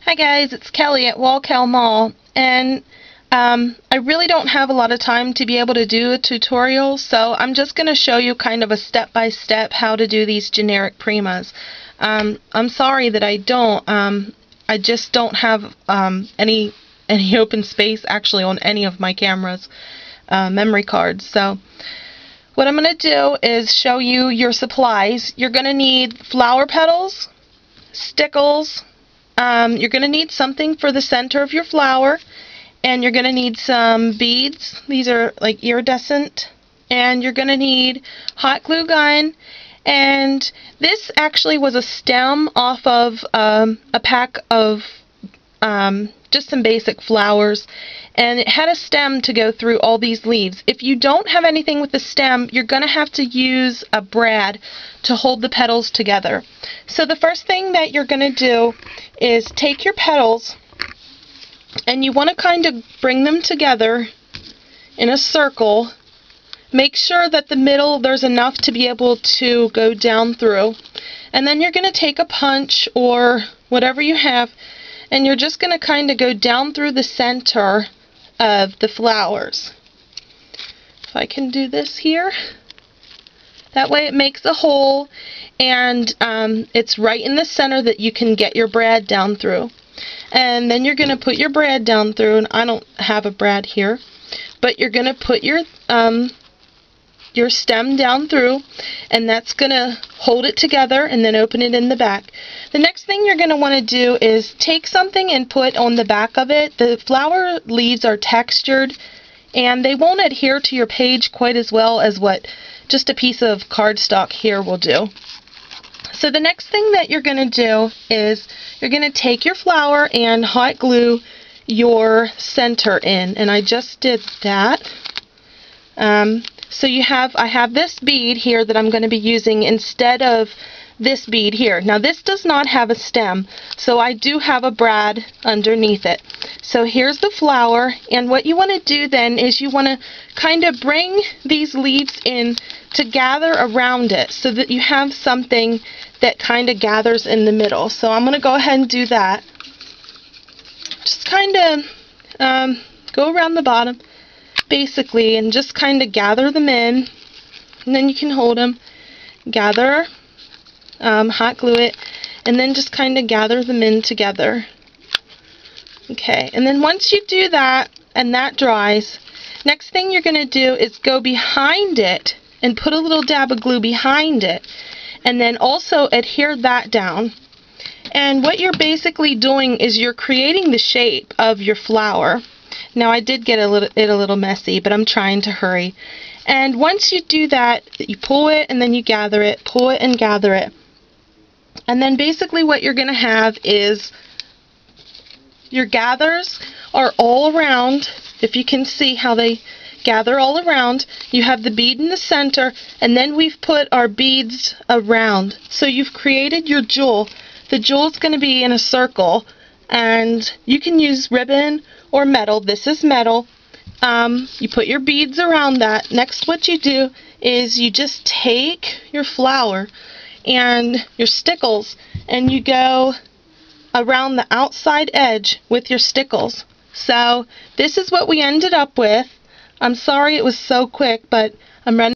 Hi guys, it's Kelly at Wallcal Mall, and I really don't have a lot of time to be able to do a tutorial, so I'm just going to show you kind of a step-by-step how to do these generic primas. I'm sorry that I don't. I just don't have any open space actually on any of my cameras, memory cards. So what I'm going to do is show you your supplies. You're going to need flower petals, stickles. You're going to need something for the center of your flower, and you're going to need some beads. These are like iridescent, and you're going to need hot glue gun, and this actually was a stem off of a pack of just some basic flowers, and it had a stem to go through all these leaves. If you don't have anything with a stem, you're going to have to use a brad to hold the petals together. So the first thing that you're going to do is take your petals, and you want to kind of bring them together in a circle. Make sure that the middle there's enough to be able to go down through, and then you're going to take a punch or whatever you have, and you're just going to kind of go down through the center of the flowers. If I can do this here, that way it makes a hole, and it's right in the center that you can get your brad down through. And then you're going to put your brad down through, and I don't have a brad here, but you're going to put your stem down through, and that's going to hold it together and then open it in the back. The next thing you're going to want to do is take something and put on the back of it. The flower leaves are textured, and they won't adhere to your page quite as well as what just a piece of cardstock here will do. So the next thing that you're going to do is you're going to take your flower and hot glue your center in, and I just did that. So I have this bead here that I'm going to be using instead of this bead here. Now this does not have a stem, so I do have a brad underneath it. So here's the flower, and what you want to do then is you want to kind of bring these leaves in to gather around it so that you have something that kind of gathers in the middle. So I'm going to go ahead and do that. Just kind of go around the bottom basically and just kind of gather them in, and then you can hold them, gather, hot glue it, and then just kind of gather them in together. Okay, and then once you do that and that dries, next thing you're going to do is go behind it and put a little dab of glue behind it, and then also adhere that down. And what you're basically doing is you're creating the shape of your flower. Now I did get it a little messy, but I'm trying to hurry. And once you do that, you pull it and then you gather it, pull it and gather it. And then basically what you're going to have is your gathers are all around. If you can see how they gather all around, you have the bead in the center, and then we've put our beads around. So you've created your jewel. The jewel is going to be in a circle, and you can use ribbon or metal. This is metal. You put your beads around that. Next, what you do is you just take your flower and your stickles, and you go around the outside edge with your stickles. So this is what we ended up with. I'm sorry it was so quick, but I'm running